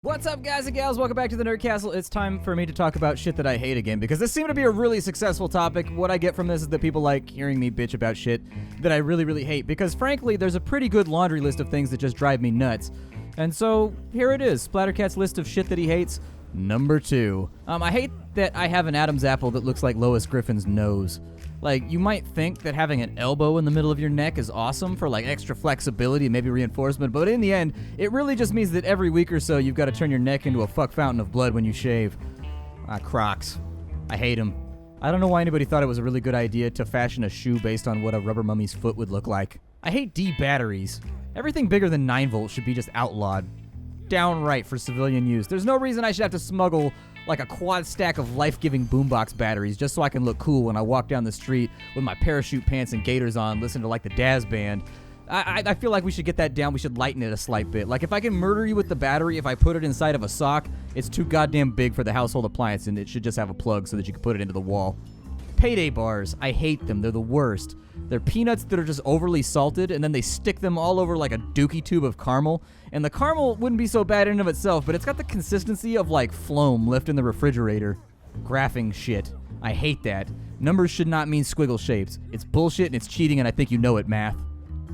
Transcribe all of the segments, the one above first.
What's up, guys and gals? Welcome back to the Nerd Castle. It's time for me to talk about shit that I hate again, because this seemed to be a really successful topic. What I get from this is that people like hearing me bitch about shit that I really hate, because frankly, there's a pretty good laundry list of things that just drive me nuts. And so, here it is, Splattercat's list of shit that he hates, number 2. I hate that I have an Adam's apple that looks like Lois Griffin's nose. Like, you might think that having an elbow in the middle of your neck is awesome for, like, extra flexibility and maybe reinforcement, but in the end, it really just means that every week or so you've got to turn your neck into a fuck fountain of blood when you shave. Crocs. I hate them. I don't know why anybody thought it was a really good idea to fashion a shoe based on what a rubber mummy's foot would look like. I hate D batteries. Everything bigger than 9 volts should be just outlawed. Downright for civilian use. There's no reason I should have to smuggle like a quad stack of life-giving boombox batteries just so I can look cool when I walk down the street with my parachute pants and gaiters on, listening to like the Daz band. I feel like we should get that down. We should lighten it a slight bit. Like, if I can murder you with the battery, if I put it inside of a sock, it's too goddamn big for the household appliance, and it should just have a plug so that you can put it into the wall. Payday bars. I hate them. They're the worst. They're peanuts that are just overly salted, and then they stick them all over like a dookie tube of caramel. And the caramel wouldn't be so bad in and of itself, but it's got the consistency of like phloem left in the refrigerator. Graphing shit. I hate that. Numbers should not mean squiggle shapes. It's bullshit and it's cheating, and I think you know it, math.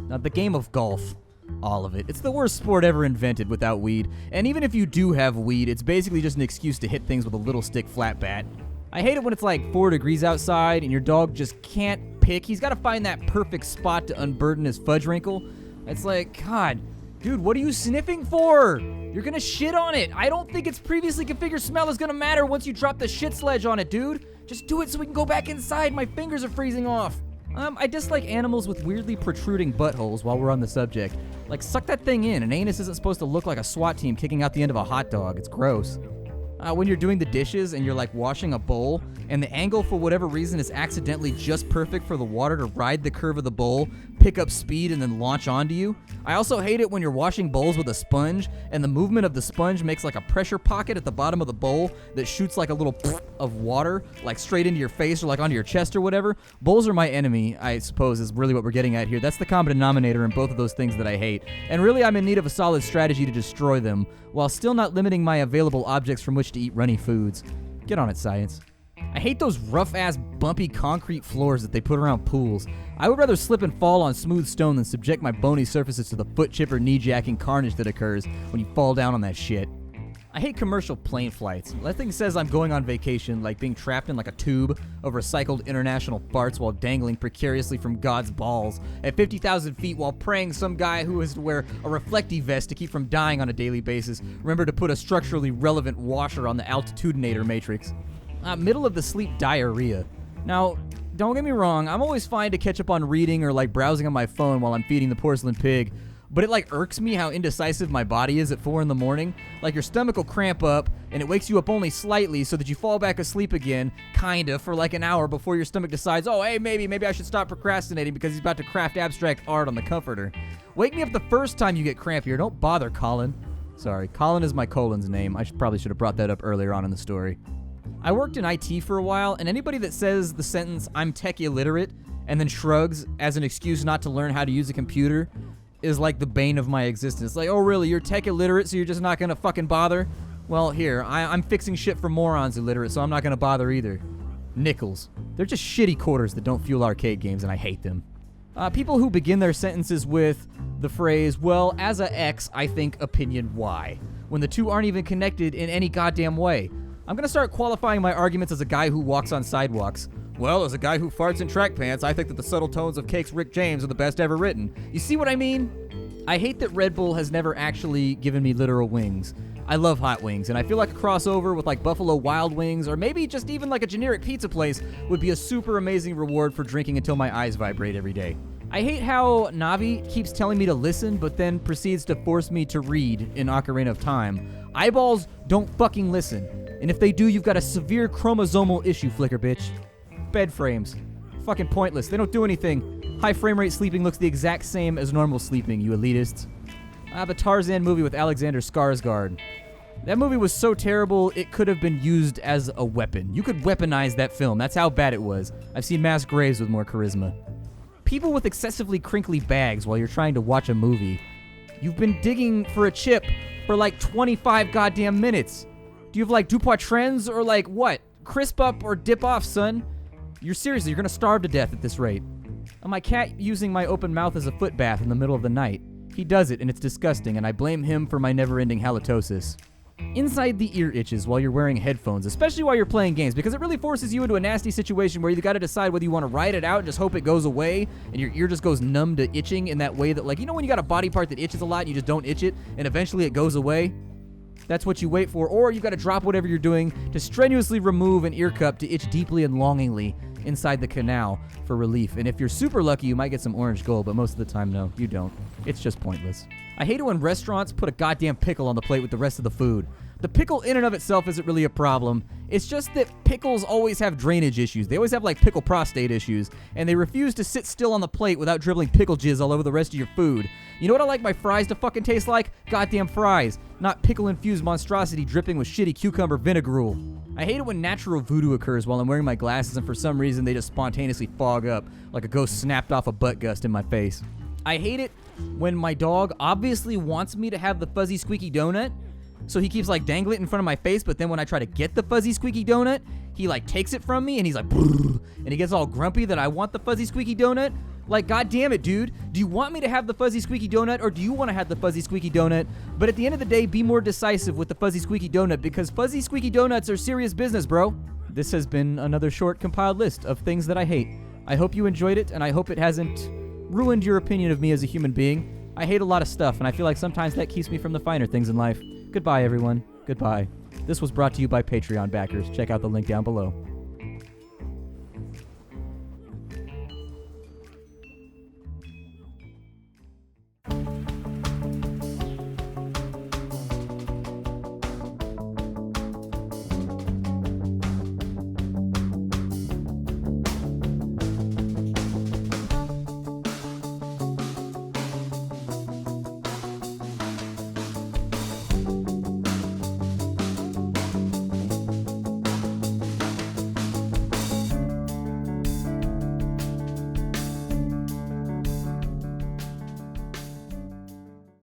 Now, the game of golf. All of it. It's the worst sport ever invented without weed. And even if you do have weed, it's basically just an excuse to hit things with a little stick flat bat. I hate it when it's like 4 degrees outside and your dog just can't pick. He's got to find that perfect spot to unburden his fudge wrinkle. It's like, God, dude, what are you sniffing for? You're gonna shit on it. I don't think its previously configured smell is gonna matter once you drop the shit sledge on it, dude. Just do it so we can go back inside. My fingers are freezing off. I dislike animals with weirdly protruding buttholes while we're on the subject. Like, suck that thing in. An anus isn't supposed to look like a SWAT team kicking out the end of a hot dog. It's gross. When you're doing the dishes and you're like washing a bowl and the angle for whatever reason is accidentally just perfect for the water to ride the curve of the bowl, pick up speed, and then launch onto you. I also hate it when you're washing bowls with a sponge and the movement of the sponge makes like a pressure pocket at the bottom of the bowl that shoots like a little of water like straight into your face or like onto your chest or whatever. Bowls are my enemy, I suppose, is really what we're getting at here. That's the common denominator in both of those things that I hate. And really, I'm in need of a solid strategy to destroy them while still not limiting my available objects from which to eat runny foods. Get on it, science. I hate those rough-ass, bumpy concrete floors that they put around pools. I would rather slip and fall on smooth stone than subject my bony surfaces to the foot chipper, knee-jacking carnage that occurs when you fall down on that shit. I hate commercial plane flights. That thing says I'm going on vacation, like being trapped in like a tube of recycled international farts while dangling precariously from God's balls at 50,000 feet while praying some guy who has to wear a reflective vest to keep from dying on a daily basis remember to put a structurally relevant washer on the altitudinator matrix. Middle of the sleep diarrhea. Now, don't get me wrong, I'm always fine to catch up on reading or like browsing on my phone while I'm feeding the porcelain pig, but it like irks me how indecisive my body is at 4 in the morning. Like, your stomach will cramp up and it wakes you up only slightly so that you fall back asleep again, kinda, for like an hour before your stomach decides, oh, hey, maybe I should stop procrastinating because he's about to craft abstract art on the comforter. Wake me up the first time you get crampier. Don't bother, Colin. Sorry, Colin is my colon's name. I probably should have brought that up earlier on in the story. I worked in IT for a while, and anybody that says the sentence, I'm tech illiterate, and then shrugs as an excuse not to learn how to use a computer is like the bane of my existence. Like, oh really, you're tech illiterate, so you're just not gonna fucking bother? Well, here, I'm fixing shit for morons illiterate, so I'm not gonna bother either. Nickels. They're just shitty quarters that don't fuel arcade games, and I hate them. People who begin their sentences with the phrase, well, as a X, I think opinion Y, when the two aren't even connected in any goddamn way. I'm gonna start qualifying my arguments as a guy who walks on sidewalks. Well, as a guy who farts in track pants, I think that the subtle tones of Cake's Rick James are the best ever written. You see what I mean? I hate that Red Bull has never actually given me literal wings. I love hot wings, and I feel like a crossover with like Buffalo Wild Wings, or maybe just even like a generic pizza place, would be a super amazing reward for drinking until my eyes vibrate every day. I hate how Navi keeps telling me to listen, but then proceeds to force me to read in Ocarina of Time. Eyeballs don't fucking listen. And if they do, you've got a severe chromosomal issue, Flicker bitch. Bed frames. Fucking pointless. They don't do anything. High frame rate sleeping looks the exact same as normal sleeping, you elitists. The Tarzan movie with Alexander Skarsgård. That movie was so terrible, it could have been used as a weapon. You could weaponize that film. That's how bad it was. I've seen mass graves with more charisma. People with excessively crinkly bags while you're trying to watch a movie. You've been digging for a chip for like 25 goddamn minutes. Do you have like Dupoitrens or like what? Crisp up or dip off, son. You're gonna starve to death at this rate. And my cat using my open mouth as a foot bath in the middle of the night. He does it and it's disgusting, and I blame him for my never-ending halitosis. Inside the ear itches while you're wearing headphones, especially while you're playing games, because it really forces you into a nasty situation where you gotta decide whether you want to ride it out and just hope it goes away, and your ear just goes numb to itching in that way that, like, you know when you got a body part that itches a lot and you just don't itch it, and eventually it goes away? That's what you wait for, or you gotta drop whatever you're doing to strenuously remove an ear cup to itch deeply and longingly inside the canal for relief. And if you're super lucky, you might get some orange gold, but most of the time, no, you don't. It's just pointless. I hate it when restaurants put a goddamn pickle on the plate with the rest of the food. The pickle in and of itself isn't really a problem. It's just that pickles always have drainage issues. They always have like pickle prostate issues, and they refuse to sit still on the plate without dribbling pickle jizz all over the rest of your food. You know what I like my fries to fucking taste like? Goddamn fries, not pickle-infused monstrosity dripping with shitty cucumber vinegar. I hate it when natural voodoo occurs while I'm wearing my glasses and for some reason they just spontaneously fog up like a ghost snapped off a butt gust in my face. I hate it when my dog obviously wants me to have the fuzzy squeaky donut, so he keeps like dangling it in front of my face, but then when I try to get the fuzzy squeaky donut, he like takes it from me and he's like, brrr, and he gets all grumpy that I want the fuzzy squeaky donut. Like, god damn it, dude. Do you want me to have the fuzzy squeaky donut or do you want to have the fuzzy squeaky donut? But at the end of the day, be more decisive with the fuzzy squeaky donut because fuzzy squeaky donuts are serious business, bro. This has been another short compiled list of things that I hate. I hope you enjoyed it and I hope it hasn't ruined your opinion of me as a human being. I hate a lot of stuff and I feel like sometimes that keeps me from the finer things in life. Goodbye, everyone. Goodbye. This was brought to you by Patreon backers. Check out the link down below.